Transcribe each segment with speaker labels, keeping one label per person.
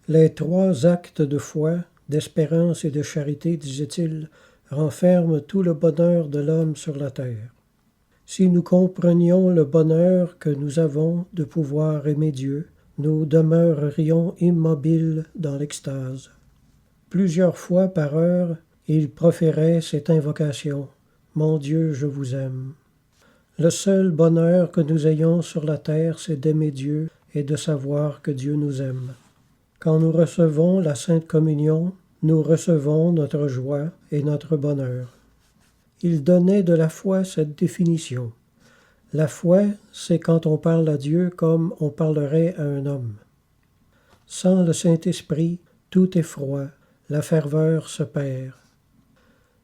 Speaker 1: Les 3 actes de foi, d'espérance et de charité, disait-il, renferment tout le bonheur de l'homme sur la terre. Si nous comprenions le bonheur que nous avons de pouvoir aimer Dieu, nous demeurerions immobiles dans l'extase. Plusieurs fois par heure, il proférait cette invocation « Mon Dieu, je vous aime ». Le seul bonheur que nous ayons sur la terre, c'est d'aimer Dieu et de savoir que Dieu nous aime. Quand nous recevons la Sainte Communion, nous recevons notre joie et notre bonheur. Il donnait de la foi cette définition. La foi, c'est quand on parle à Dieu comme on parlerait à un homme. Sans le Saint-Esprit, tout est froid, la ferveur se perd.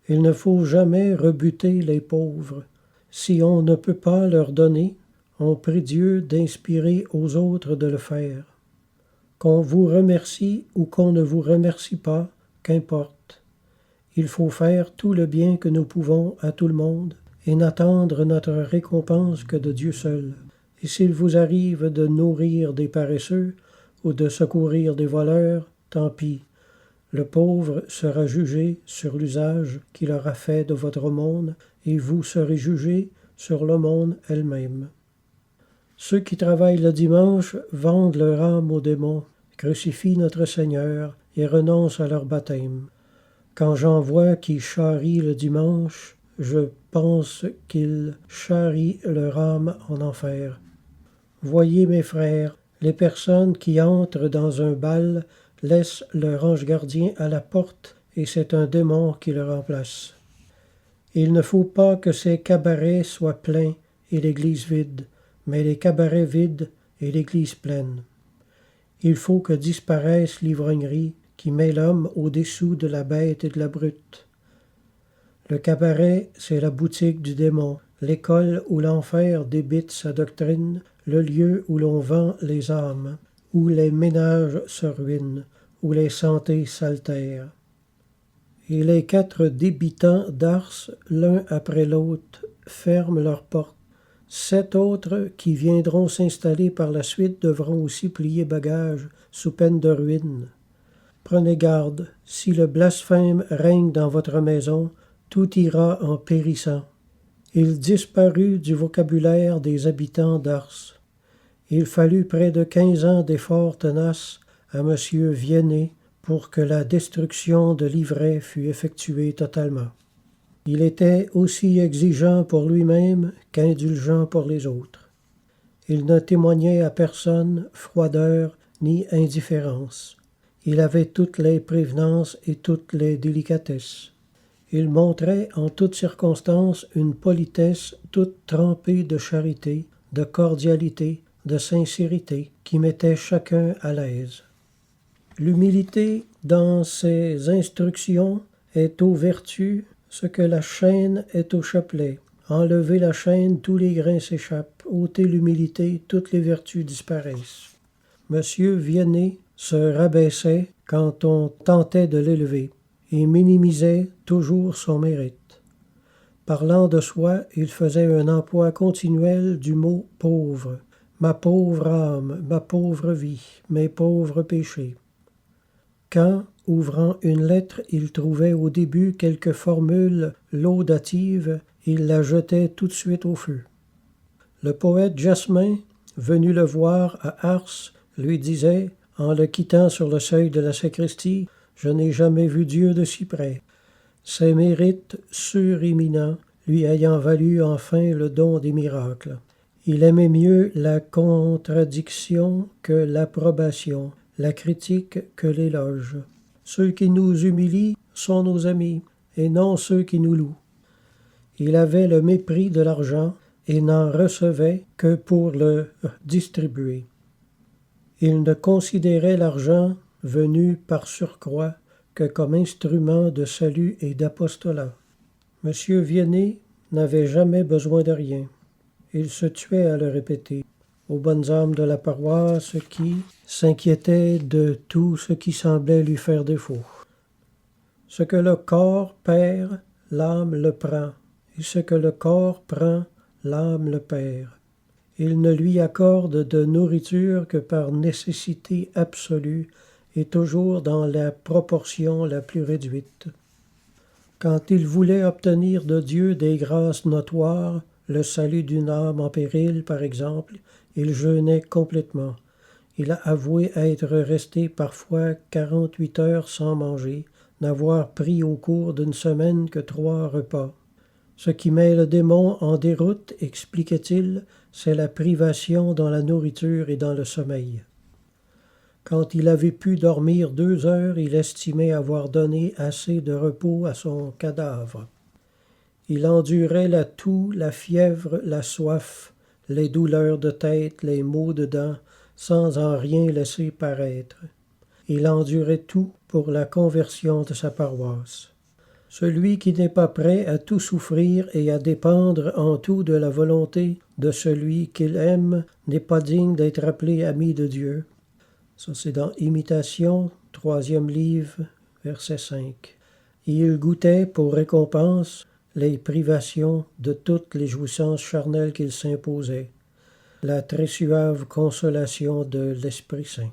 Speaker 1: Il ne faut jamais rebuter les pauvres. Si on ne peut pas leur donner, on prie Dieu d'inspirer aux autres de le faire. Qu'on vous remercie ou qu'on ne vous remercie pas, qu'importe. Il faut faire tout le bien que nous pouvons à tout le monde et n'attendre notre récompense que de Dieu seul. Et s'il vous arrive de nourrir des paresseux ou de secourir des voleurs, tant pis. Le pauvre sera jugé sur l'usage qu'il aura fait de votre aumône, et vous serez jugés sur l'aumône elle-même. Ceux qui travaillent le dimanche vendent leur âme aux démons, crucifient notre Seigneur et renoncent à leur baptême. Quand j'en vois qui charrient le dimanche, je pense qu'ils charrient leur âme en enfer. Voyez mes frères, les personnes qui entrent dans un bal laissent leur ange gardien à la porte et c'est un démon qui le remplace. Il ne faut pas que ces cabarets soient pleins et l'église vide, mais les cabarets vides et l'église pleine. Il faut que disparaisse l'ivrognerie qui met l'homme au-dessous de la bête et de la brute. Le cabaret, c'est la boutique du démon, l'école où l'enfer débite sa doctrine, le lieu où l'on vend les âmes, où les ménages se ruinent, où les santés s'altèrent. Et les 4 débitants d'Ars, l'un après l'autre, ferment leurs portes. 7 autres qui viendront s'installer par la suite devront aussi plier bagages sous peine de ruine. Prenez garde, si le blasphème règne dans votre maison, tout ira en périssant. Il disparut du vocabulaire des habitants d'Ars. Il fallut près de 15 ans d'efforts tenaces à M. Viennet pour que la destruction de l'ivraie fût effectuée totalement. Il était aussi exigeant pour lui-même qu'indulgent pour les autres. Il ne témoignait à personne froideur ni indifférence. Il avait toutes les prévenances et toutes les délicatesses. Il montrait en toutes circonstances une politesse toute trempée de charité, de cordialité, de sincérité, qui mettait chacun à l'aise. L'humilité, dans ses instructions, est aux vertus ce que la chaîne est au chapelet. Enlevez la chaîne, tous les grains s'échappent. Ôtez l'humilité, toutes les vertus disparaissent. Monsieur Viennet se rabaissait quand on tentait de l'élever et minimisait toujours son mérite. Parlant de soi, il faisait un emploi continuel du mot « pauvre ». Ma pauvre âme, ma pauvre vie, mes pauvres péchés. Quand, ouvrant une lettre, il trouvait au début quelque formule laudative, il la jetait tout de suite au feu. Le poète Jasmin, venu le voir à Ars, lui disait, en le quittant sur le seuil de la sacristie, « Je n'ai jamais vu Dieu de si près ». Ses mérites suréminents lui ayant valu enfin le don des miracles. Il aimait mieux la contradiction que l'approbation, la critique que l'éloge. Ceux qui nous humilient sont nos amis, et non ceux qui nous louent. Il avait le mépris de l'argent et n'en recevait que pour le distribuer. Il ne considérait l'argent venu par surcroît que comme instrument de salut et d'apostolat. M. Viennet n'avait jamais besoin de rien. Il se tuait à le répéter aux bonnes âmes de la paroisse qui s'inquiétaient de tout ce qui semblait lui faire défaut. Ce que le corps perd, l'âme le prend, et ce que le corps prend, l'âme le perd. Il ne lui accorde de nourriture que par nécessité absolue et toujours dans la proportion la plus réduite. Quand il voulait obtenir de Dieu des grâces notoires, le salut d'une âme en péril par exemple, il jeûnait complètement. Il a avoué être resté parfois 48 heures sans manger, n'avoir pris au cours d'une semaine que 3 repas. Ce qui met le démon en déroute, expliquait-il, c'est la privation dans la nourriture et dans le sommeil. Quand il avait pu dormir 2 heures, il estimait avoir donné assez de repos à son cadavre. Il endurait la toux, la fièvre, la soif, les douleurs de tête, les maux de dents, sans en rien laisser paraître. Il endurait tout pour la conversion de sa paroisse. Celui qui n'est pas prêt à tout souffrir et à dépendre en tout de la volonté de celui qu'il aime n'est pas digne d'être appelé ami de Dieu. Ça, c'est dans Imitation, 3e livre, verset 5. Et il goûtait pour récompense les privations de toutes les jouissances charnelles qu'il s'imposait, la très suave consolation de l'Esprit Saint.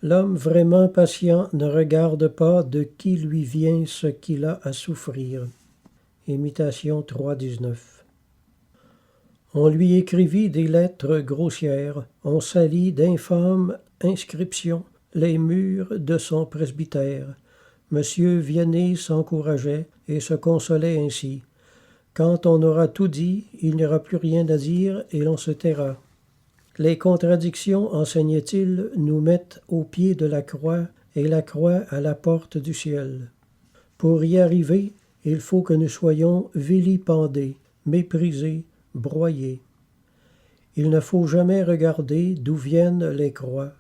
Speaker 1: L'homme vraiment patient ne regarde pas de qui lui vient ce qu'il a à souffrir. Imitation 3.19. On lui écrivit des lettres grossières, on salit d'infâmes inscriptions les murs de son presbytère. Monsieur Vianney s'encourageait et se consolait ainsi. Quand on aura tout dit, il n'y aura plus rien à dire et l'on se taira. Les contradictions, enseignait-il, nous mettent au pied de la croix et la croix à la porte du ciel. Pour y arriver, il faut que nous soyons vilipendés, méprisés, broyés. Il ne faut jamais regarder d'où viennent les croix.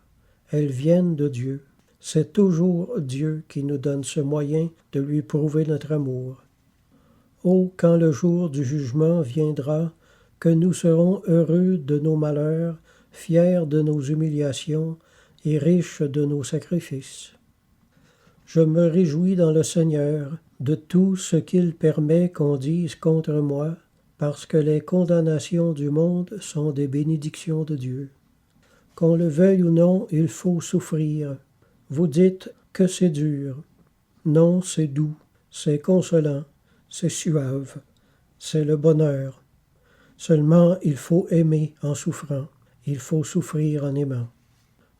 Speaker 1: Elles viennent de Dieu. C'est toujours Dieu qui nous donne ce moyen de lui prouver notre amour. Oh, quand le jour du jugement viendra, que nous serons heureux de nos malheurs, fiers de nos humiliations et riches de nos sacrifices. Je me réjouis dans le Seigneur de tout ce qu'il permet qu'on dise contre moi, parce que les condamnations du monde sont des bénédictions de Dieu. Qu'on le veuille ou non, il faut souffrir. Vous dites que c'est dur. Non, c'est doux, c'est consolant, c'est suave, c'est le bonheur. Seulement, il faut aimer en souffrant, il faut souffrir en aimant.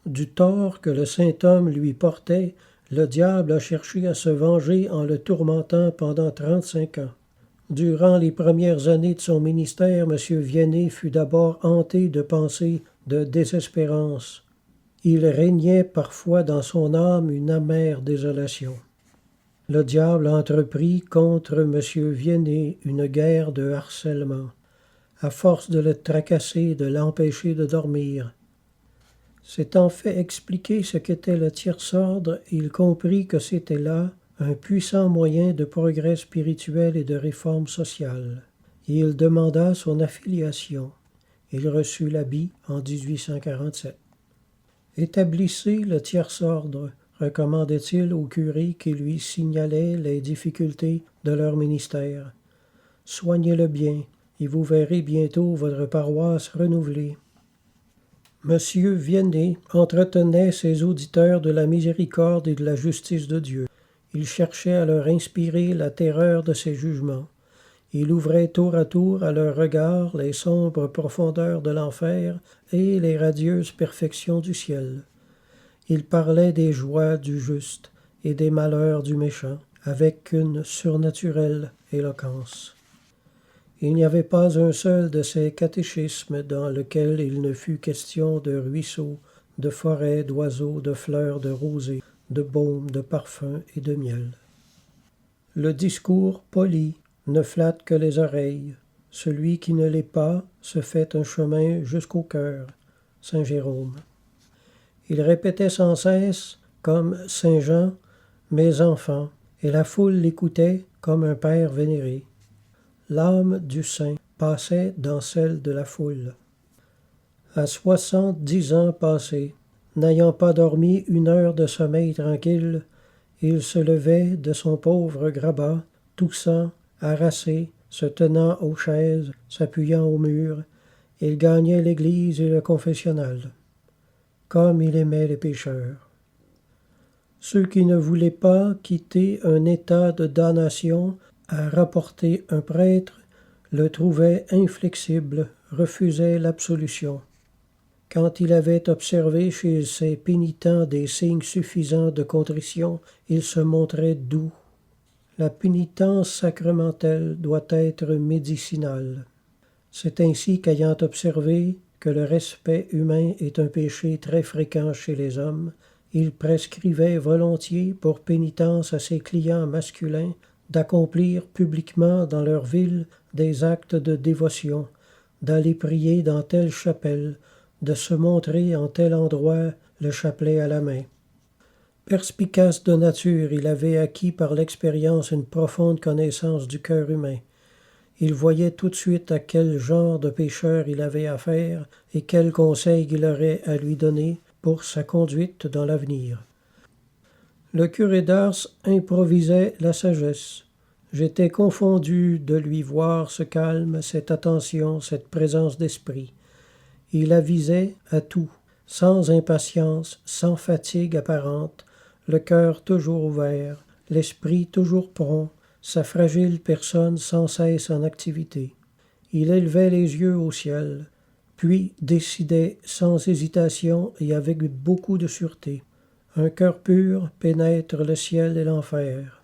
Speaker 1: Du tort que le saint homme lui portait, le diable a cherché à se venger en le tourmentant pendant 35 ans. Durant les premières années de son ministère, M. Vianney fut d'abord hanté de pensées de désespérance. Il régnait parfois dans son âme une amère désolation. Le diable entreprit contre M. Vianney une guerre de harcèlement, à force de le tracasser, de l'empêcher de dormir. S'étant fait expliquer ce qu'était le tiers-ordre, il comprit que c'était là un puissant moyen de progrès spirituel et de réforme sociale. Et il demanda son affiliation. Il reçut l'habit en 1847. Établissez le tiers-ordre, recommandait-il au curé qui lui signalait les difficultés de leur ministère. Soignez-le bien, et vous verrez bientôt votre paroisse renouvelée. Monsieur Vianney entretenait ses auditeurs de la miséricorde et de la justice de Dieu. Il cherchait à leur inspirer la terreur de ses jugements. Il ouvrait tour à tour à leur regard les sombres profondeurs de l'enfer et les radieuses perfections du ciel. Il parlait des joies du juste et des malheurs du méchant, avec une surnaturelle éloquence. Il n'y avait pas un seul de ces catéchismes dans lequel il ne fût question de ruisseaux, de forêts, d'oiseaux, de fleurs, de rosées, de baumes, de parfums et de miel. Le discours poli ne flatte que les oreilles. Celui qui ne l'est pas se fait un chemin jusqu'au cœur. Saint Jérôme. Il répétait sans cesse, comme Saint Jean, « Mes enfants », et la foule l'écoutait comme un père vénéré. L'âme du saint passait dans celle de la foule. À 70 ans passés, n'ayant pas dormi 1 heure de sommeil tranquille, il se levait de son pauvre grabat, toussant, harassé, se tenant aux chaises, s'appuyant au mur. Il gagnait l'église et le confessionnal. Comme il aimait les pécheurs. Ceux qui ne voulaient pas quitter un état de damnation à rapporter un prêtre le trouvaient inflexible, refusaient l'absolution. Quand il avait observé chez ses pénitents des signes suffisants de contrition, il se montrait doux. La pénitence sacramentelle doit être médicinale. C'est ainsi qu'ayant observé que le respect humain est un péché très fréquent chez les hommes, il prescrivait volontiers pour pénitence à ses clients masculins d'accomplir publiquement dans leur ville des actes de dévotion, d'aller prier dans telle chapelle, de se montrer en tel endroit, le chapelet à la main. Perspicace de nature, il avait acquis par l'expérience une profonde connaissance du cœur humain. Il voyait tout de suite à quel genre de pécheur il avait affaire et quels conseils il aurait à lui donner pour sa conduite dans l'avenir. Le curé d'Ars improvisait la sagesse. J'étais confondu de lui voir ce calme, cette attention, cette présence d'esprit. Il avisait à tout, sans impatience, sans fatigue apparente, le cœur toujours ouvert, l'esprit toujours prompt, sa fragile personne sans cesse en activité. Il élevait les yeux au ciel, puis décidait sans hésitation et avec beaucoup de sûreté. Un cœur pur pénètre le ciel et l'enfer.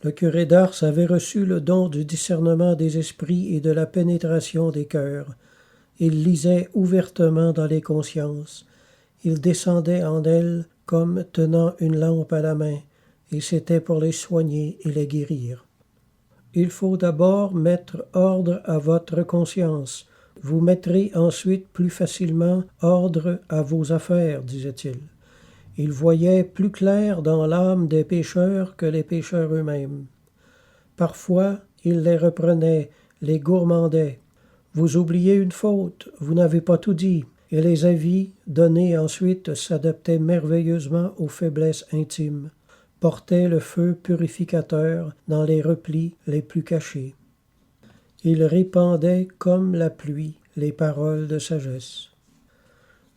Speaker 1: Le curé d'Ars avait reçu le don du discernement des esprits et de la pénétration des cœurs. Il lisait ouvertement dans les consciences. Il descendait en elles comme tenant une lampe à la main, et c'était pour les soigner et les guérir. Il faut d'abord mettre ordre à votre conscience. Vous mettrez ensuite plus facilement ordre à vos affaires, disait-il. Il voyait plus clair dans l'âme des pécheurs que les pécheurs eux-mêmes. Parfois, il les reprenait, les gourmandait. Vous oubliez une faute, vous n'avez pas tout dit, et les avis donnés ensuite s'adaptaient merveilleusement aux faiblesses intimes, portaient le feu purificateur dans les replis les plus cachés. Il répandait comme la pluie les paroles de sagesse.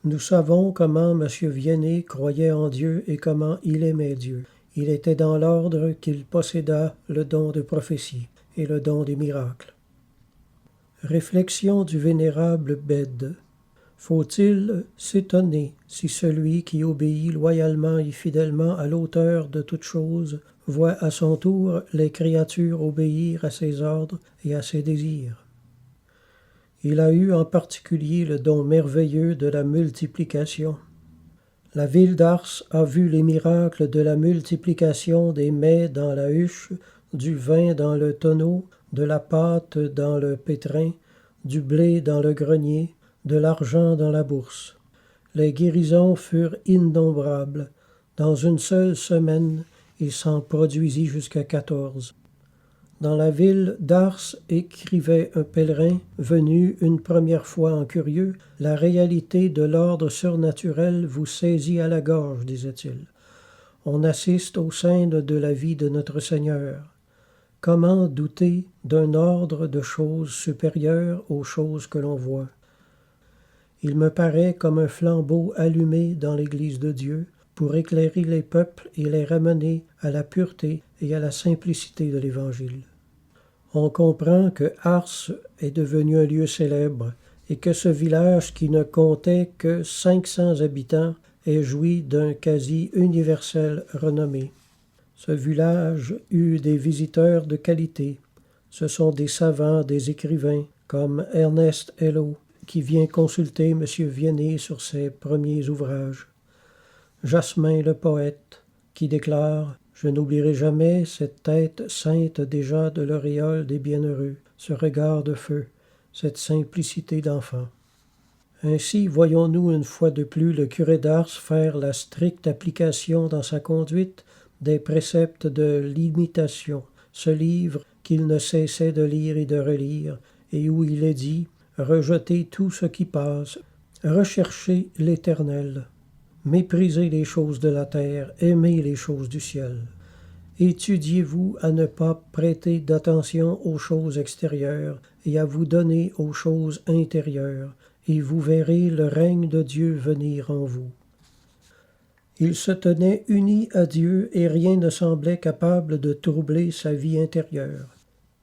Speaker 1: Nous savons comment M. Vianney croyait en Dieu et comment il aimait Dieu. Il était dans l'ordre qu'il possédât le don de prophétie et le don des miracles. Réflexion du vénérable Bède. Faut-il s'étonner si celui qui obéit loyalement et fidèlement à l'auteur de toutes choses voit à son tour les créatures obéir à ses ordres et à ses désirs? Il a eu en particulier le don merveilleux de la multiplication. La ville d'Ars a vu les miracles de la multiplication des mets dans la huche, du vin dans le tonneau, de la pâte dans le pétrin, du blé dans le grenier, de l'argent dans la bourse. Les guérisons furent innombrables. Dans une seule semaine, il s'en produisit jusqu'à 14. Dans la ville d'Ars, écrivait un pèlerin, venu une première fois en curieux, la réalité de l'ordre surnaturel vous saisit à la gorge, disait-il. On assiste au sein de la vie de notre Seigneur. Comment douter d'un ordre de choses supérieures aux choses que l'on voit? Il me paraît comme un flambeau allumé dans l'Église de Dieu pour éclairer les peuples et les ramener à la pureté et à la simplicité de l'Évangile. On comprend que Ars est devenu un lieu célèbre et que ce village qui ne comptait que 500 habitants ait joui d'un quasi universel renommée. Ce village eut des visiteurs de qualité. Ce sont des savants, des écrivains, comme Ernest Hello, qui vient consulter M. Vianney sur ses premiers ouvrages. Jasmin le poète, qui déclare « Je n'oublierai jamais cette tête sainte déjà de l'auréole des bienheureux, ce regard de feu, cette simplicité d'enfant. » Ainsi voyons-nous une fois de plus le curé d'Ars faire la stricte application dans sa conduite des préceptes de l'imitation, ce livre qu'il ne cessait de lire et de relire, et où il est dit « Rejetez tout ce qui passe, recherchez l'Éternel. » Méprisez les choses de la terre, aimez les choses du ciel. Étudiez-vous à ne pas prêter d'attention aux choses extérieures et à vous donner aux choses intérieures, et vous verrez le règne de Dieu venir en vous. Il se tenait uni à Dieu et rien ne semblait capable de troubler sa vie intérieure.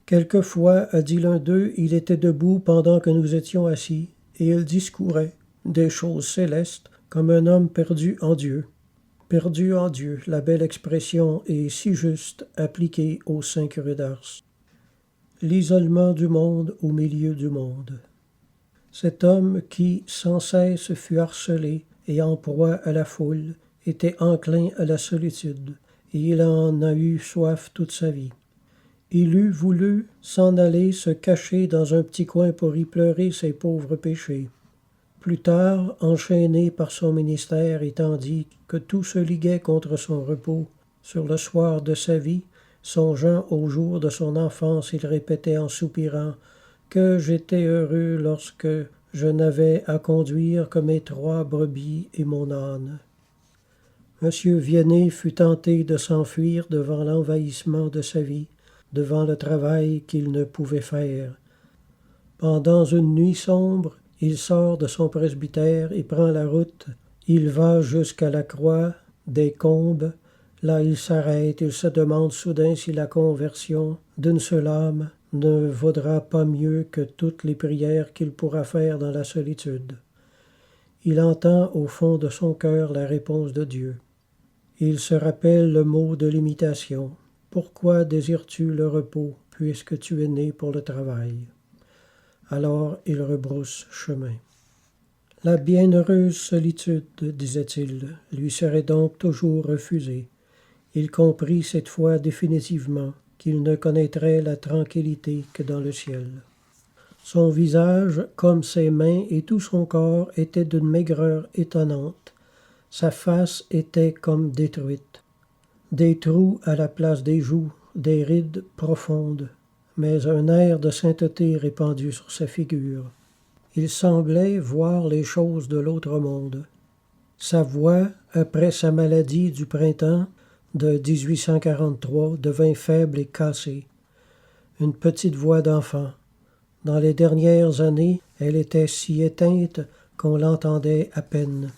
Speaker 1: Quelquefois, a dit l'un d'eux, il était debout pendant que nous étions assis, et il discourait des choses célestes comme un homme perdu en Dieu. Perdu en Dieu, la belle expression est si juste appliquée au saint curé d'Ars. L'isolement du monde au milieu du monde. Cet homme qui, sans cesse, fut harcelé et en proie à la foule, était enclin à la solitude, et il en a eu soif toute sa vie. Il eût voulu s'en aller se cacher dans un petit coin pour y pleurer ses pauvres péchés. Plus tard, enchaîné par son ministère et tandis que tout se liguait contre son repos, sur le soir de sa vie, songeant aux jours de son enfance, il répétait en soupirant que j'étais heureux lorsque je n'avais à conduire que mes 3 brebis et mon âne. Monsieur Viennet fut tenté de s'enfuir devant l'envahissement de sa vie, devant le travail qu'il ne pouvait faire. Pendant une nuit sombre, il sort de son presbytère et prend la route. Il va jusqu'à la croix des Combes. Là il s'arrête, il se demande soudain si la conversion d'une seule âme ne vaudra pas mieux que toutes les prières qu'il pourra faire dans la solitude. Il entend au fond de son cœur la réponse de Dieu. Il se rappelle le mot de l'imitation. Pourquoi désires-tu le repos, puisque tu es né pour le travail? Alors il rebrousse chemin. La bienheureuse solitude, disait-il, lui serait donc toujours refusée. Il comprit cette fois définitivement qu'il ne connaîtrait la tranquillité que dans le ciel. Son visage, comme ses mains et tout son corps, était d'une maigreur étonnante. Sa face était comme détruite. Des trous à la place des joues, des rides profondes, mais un air de sainteté répandu sur sa figure. Il semblait voir les choses de l'autre monde. Sa voix, après sa maladie du printemps de 1843, devint faible et cassée. Une petite voix d'enfant. Dans les dernières années, elle était si éteinte qu'on l'entendait à peine.